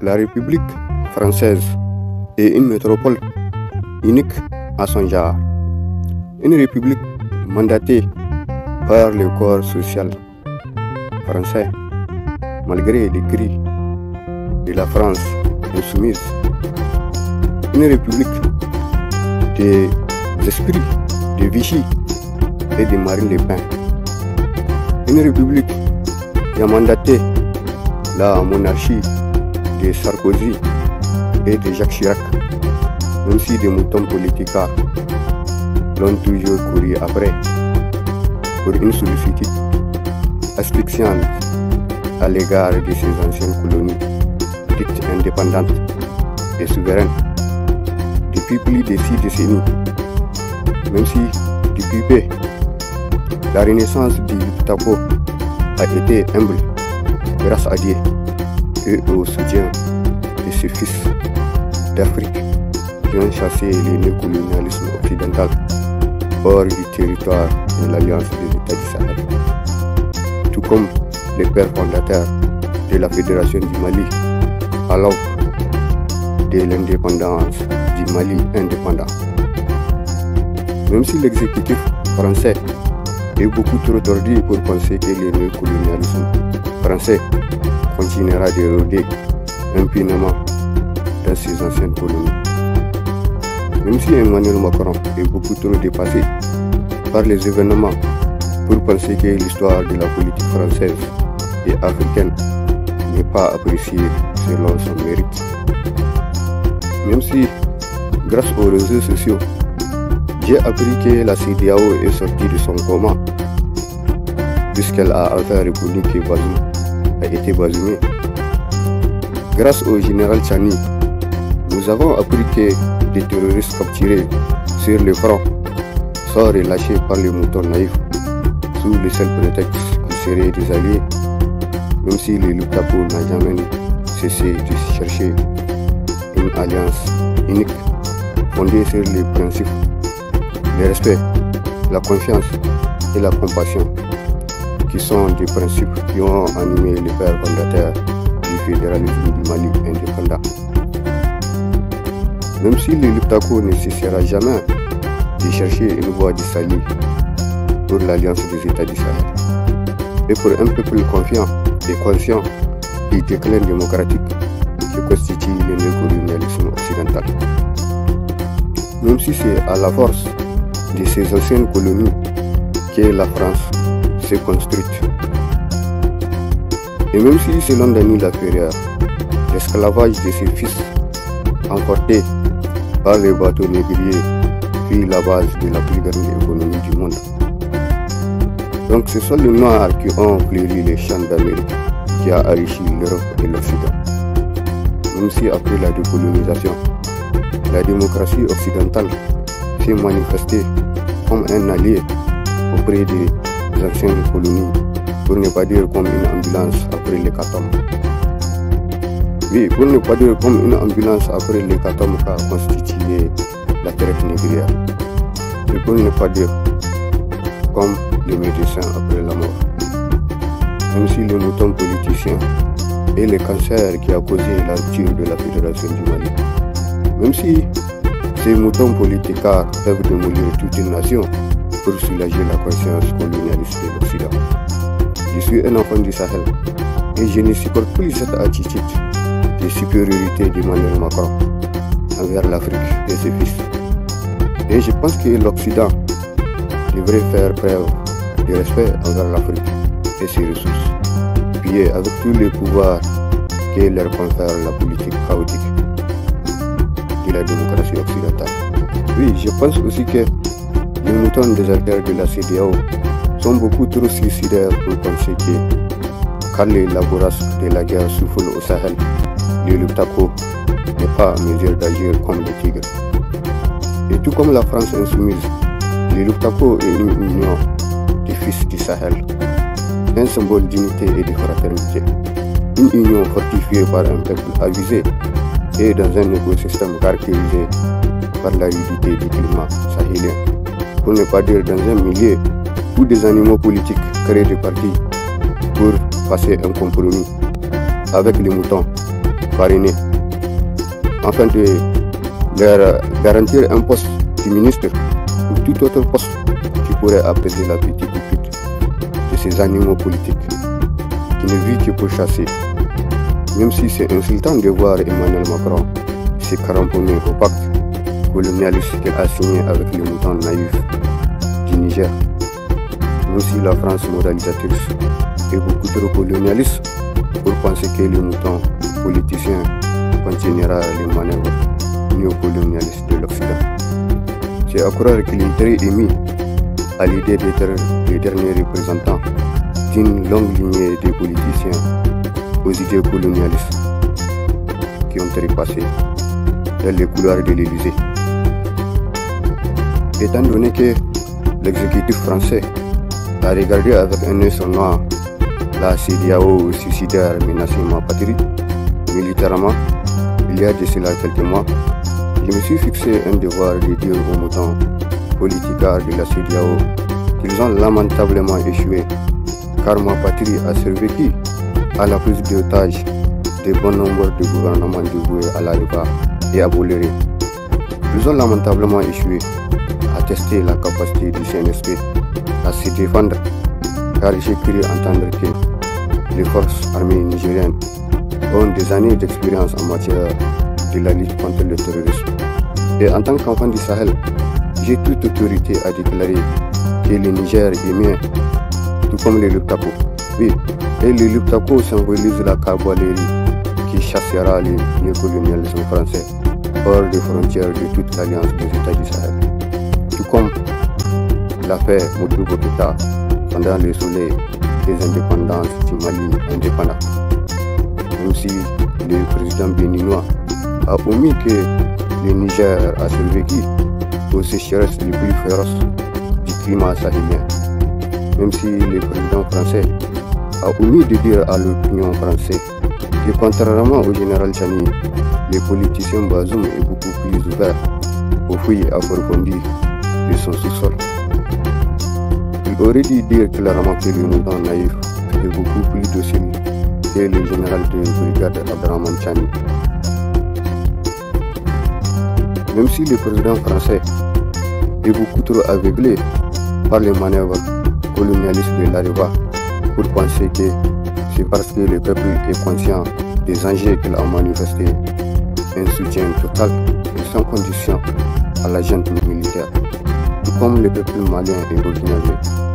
La République française est une métropole unique à son genre. Une république mandatée par le corps social français, malgré les cris de la France insoumise. Une république des esprits de Vichy et de Marine Le Pen. Une république qui a mandaté la monarchie de Sarkozy et de Jacques Chirac, même si des moutons politiques l'ont toujours couru après pour une sollicitude asphyxiante à l'égard de ces anciennes colonies dites indépendantes et souveraines depuis plus de 6 décennies. Même si depuis peu, la renaissance du Tapo a été humble grâce à Dieu et au soutien de ses fils d'Afrique qui ont chassé le néocolonialisme occidental hors du territoire de l'Alliance des États du Sahel, tout comme les pères fondateurs de la Fédération du Mali à l'aube de l'indépendance du Mali indépendant. Même si l'exécutif français est beaucoup trop tordu pour penser que le néocolonialisme français continuera de rôder impunément dans ses anciennes colonies. Même si Emmanuel Macron est beaucoup trop dépassé par les événements pour penser que l'histoire de la politique française et africaine n'est pas appréciée selon son mérite. Même si, grâce aux réseaux sociaux, j'ai appris que la CEDEAO est sortie de son coma, puisqu'elle a enfin reconnu que Bazoum a été bazoumé. Grâce au général Tchani, nous avons appris que les terroristes capturés sur le front sont relâchés par les moutons naïfs sous le seul prétexte qu'ils seraient des alliés, même si le Lukaku n'a jamais cessé de chercher une alliance unique fondée sur les principes, le respect, la confiance et la compassion, qui sont des principes qui ont animé les pères fondateurs du fédéralisme du Mali indépendant. Même si le Lukaku ne cessera jamais de chercher une voie de salut pour l'Alliance des États du Sahel et pour un peuple confiant et conscient du déclin démocratique qui constitue le néocolonialisme occidental. Même si c'est à la force de ces anciennes colonies que la France s'est construite. Et même si selon Denis Laferrière, l'esclavage de ses fils emportés par les bateaux négriers fut la base de la plus grande économie du monde. Donc ce sont les Noirs qui ont fleuri les champs d'Amérique qui a enrichi l'Europe et l'Occident. Même si après la décolonisation, la démocratie occidentale s'est manifestée comme un allié auprès des anciennes colonies, pour ne pas dire comme une ambulance après l'hécatombe. Oui, pour ne pas dire comme une ambulance après l'hécatombe qu'a constitué la traite négrière. Et pour ne pas dire comme les médecins après la mort. Même si les moutons politiciens et les cancers qui a causé la rupture de la Fédération du Mali. Même si ces moutons politiques peuvent démolir toute une nation pour soulager la conscience colonialiste de l'Occident. Je suis un enfant du Sahel et je ne supporte plus cette attitude de supériorité d'Emmanuel Macron envers l'Afrique et ses fils. Et je pense que l'Occident devrait faire preuve de respect envers l'Afrique et ses ressources, puis avec tous les pouvoirs que leur confère la politique chaotique de la démocratie occidentale. Oui, je pense aussi que les moutons déserteurs de la CEDEAO sont beaucoup trop suicidaires pour penser que quand les laborasques de la guerre soufflent au Sahel, le Lukaku n'est pas en mesure d'agir comme le tigre. Et tout comme la France insoumise, le Lukaku est une union des fils du Sahel, un symbole d'unité et de fraternité, une union fortifiée par un peuple avisé et dans un écosystème caractérisé par l'aridité du climat sahélien, pour ne pas dire dans un milieu où des animaux politiques créent des partis pour passer un compromis avec les moutons parrainer, afin de leur garantir un poste de ministre ou tout autre poste qui pourrait apaiser la petite dispute de ces animaux politiques qui ne vivent que pour chasser. Même si c'est insultant de voir Emmanuel Macron se cramponner au pacte colonialiste qu'il a signé avec les moutons naïfs du Niger. Même si la France moralisatrice est beaucoup trop colonialiste pour penser que les moutons politiciens continuera les manœuvres néocolonialistes de l'Occident. C'est à croire qu'il est très émis à l'idée d'être le dernier représentant d'une longue lignée de politiciens aux idées colonialistes qui ont trépassé dans les couloirs de l'Élysée. Étant donné que l'exécutif français a regardé avec un œil noir la CEDEAO suicidaire menaçant ma patrie militairement, il y a de cela quelques mois, je me suis fixé un devoir de dire aux moutons politicards de la CEDEAO qu'ils ont lamentablement échoué, car ma patrie a survécu à la prise d'otages de bon nombre de gouvernements dévoués à la riba et à Boléré. Ils ont lamentablement échoué à tester la capacité du CNSP à se défendre, car j'ai cru entendre que les forces armées nigériennes ont des années d'expérience en matière de la lutte contre le terrorisme. Et en tant qu'enfant du Sahel, j'ai toute autorité à déclarer que le Niger est mien, tout comme les Luptako. Oui, et les Luptako symbolisent la cavalerie qui chassera le néocolonialisme français hors des frontières de toute l'alliance des États du Sahel. Tout comme l'a fait Moudou Bokita pendant le soleil des indépendances du Mali indépendant. Même si le président béninois a omis que le Niger a survécu aux sécheresses les plus féroces du climat sahélien. Même si le président français a omis de dire à l'opinion française que contrairement au général Chani, le politicien Bazoum est beaucoup plus ouvert aux fouilles approfondies de son sous-sol. Il aurait dû dire clairement que le mouton naïf est beaucoup plus docile que le général de brigade Abdraman Chani. Même si le président français est beaucoup trop aveuglé par les manœuvres colonialistes de l'Arriva pour penser que c'est parce que le peuple est conscient des enjeux qu'il a manifesté un soutien total et sans condition à la junte militaire, tout comme le peuple malien et burkinabé.